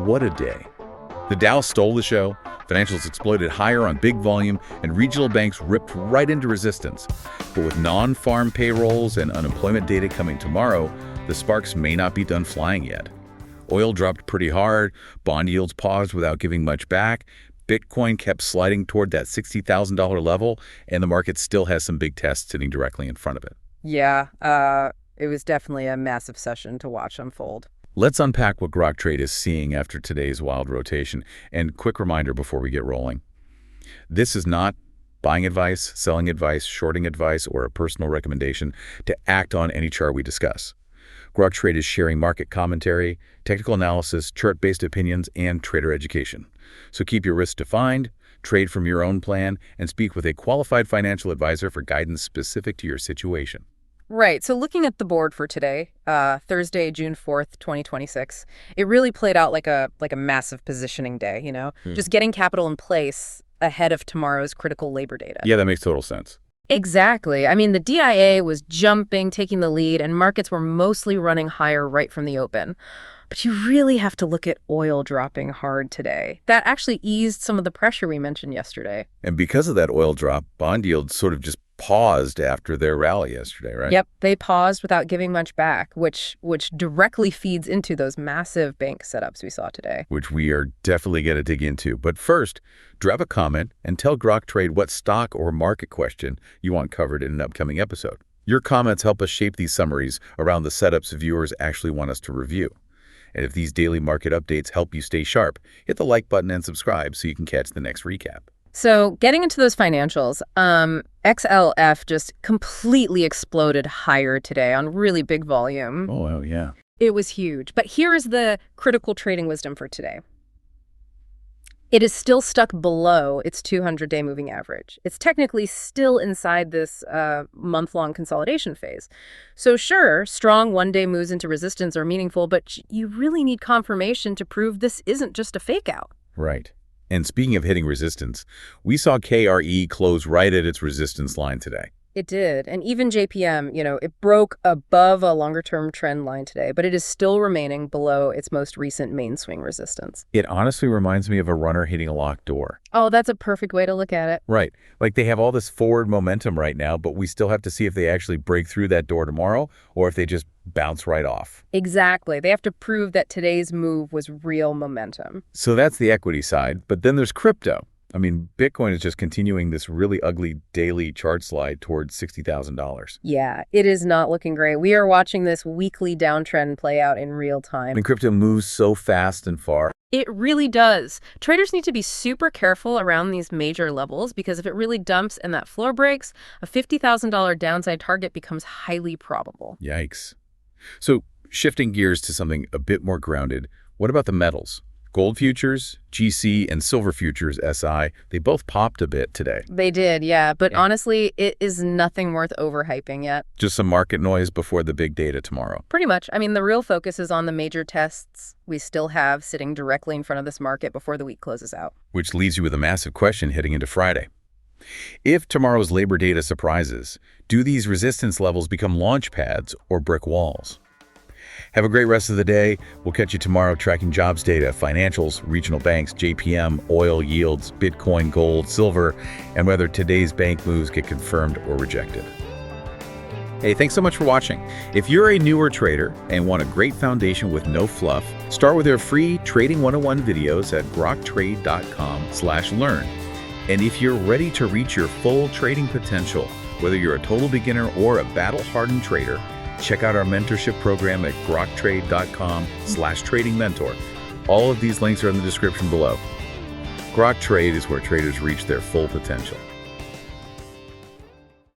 what a day. The Dow stole the show, financials exploded higher on big volume, and regional banks ripped right into resistance. But with non-farm payrolls and unemployment data coming tomorrow, the sparks may not be done flying yet. Oil dropped pretty hard, bond yields paused without giving much back, Bitcoin kept sliding toward that $60,000 level, and the market still has some big tests sitting directly in front of it. Yeah, it was definitely a massive session to watch unfold. Let's unpack what Grok Trade is seeing after today's wild rotation. And quick reminder before we get rolling. This is not buying advice, selling advice, shorting advice, or a personal recommendation to act on any chart we discuss. Grok Trade is sharing market commentary, technical analysis, chart-based opinions, and trader education. So keep your risks defined, trade from your own plan, and speak with a qualified financial advisor for guidance specific to your situation. Right. So looking at the board for today, Thursday, June 4th, 2026, it really played out like a massive positioning day, just getting capital in place ahead of tomorrow's critical labor data. Yeah, that makes total sense. Exactly. I mean, the DIA was jumping, taking the lead, and markets were mostly running higher right from the open. But you really have to look at oil dropping hard today. That actually eased some of the pressure we mentioned yesterday. And because of that oil drop, bond yields sort of just paused after their rally yesterday, right? Yep, they paused without giving much back, which directly feeds into those massive bank setups we saw today. Which we are definitely going to dig into. But first, drop a comment and tell Grok Trade what stock or market question you want covered in an upcoming episode. Your comments help us shape these summaries around the setups viewers actually want us to review. And if these daily market updates help you stay sharp, hit the like button and subscribe so you can catch the next recap. So getting into those financials, XLF just completely exploded higher today on really big volume. Oh, yeah. It was huge. But here is the critical trading wisdom for today. It is still stuck below its 200-day moving average. It's technically still inside this month-long consolidation phase. So sure, strong one-day moves into resistance are meaningful, but you really need confirmation to prove this isn't just a fake out. Right. And speaking of hitting resistance, we saw KRE close right at its resistance line today. It did. And even JPM, it broke above a longer-term trend line today, but it is still remaining below its most recent main swing resistance. It honestly reminds me of a runner hitting a locked door. Oh, that's a perfect way to look at it. Right. Like they have all this forward momentum right now, but we still have to see if they actually break through that door tomorrow or if they just bounce right off. Exactly. They have to prove that today's move was real momentum. So that's the equity side, but then there's crypto. I mean, Bitcoin is just continuing this really ugly daily chart slide towards $60,000. Yeah, it is not looking great. We are watching this weekly downtrend play out in real time. And crypto moves so fast and far. It really does. Traders need to be super careful around these major levels because if it really dumps and that floor breaks, a $50,000 downside target becomes highly probable. Yikes. So shifting gears to something a bit more grounded, what about the metals? Gold futures, GC, and silver futures, SI, they both popped a bit today. They did, yeah. But honestly, it is nothing worth overhyping yet. Just some market noise before the big data tomorrow. Pretty much. I mean, the real focus is on the major tests we still have sitting directly in front of this market before the week closes out. Which leaves you with a massive question heading into Friday. If tomorrow's labor data surprises, do these resistance levels become launch pads or brick walls? Have a great rest of the day. We'll catch you tomorrow tracking jobs data, financials, regional banks, JPM, oil yields, Bitcoin, gold, silver, and whether today's bank moves get confirmed or rejected. Hey, thanks so much for watching. If you're a newer trader and want a great foundation with no fluff, start with our free Trading 101 videos at groktrade.com/learn. And if you're ready to reach your full trading potential, whether you're a total beginner or a battle-hardened trader, check out our mentorship program at groktrade.com/trading mentor. All of these links are in the description below. Grok Trade is where traders reach their full potential.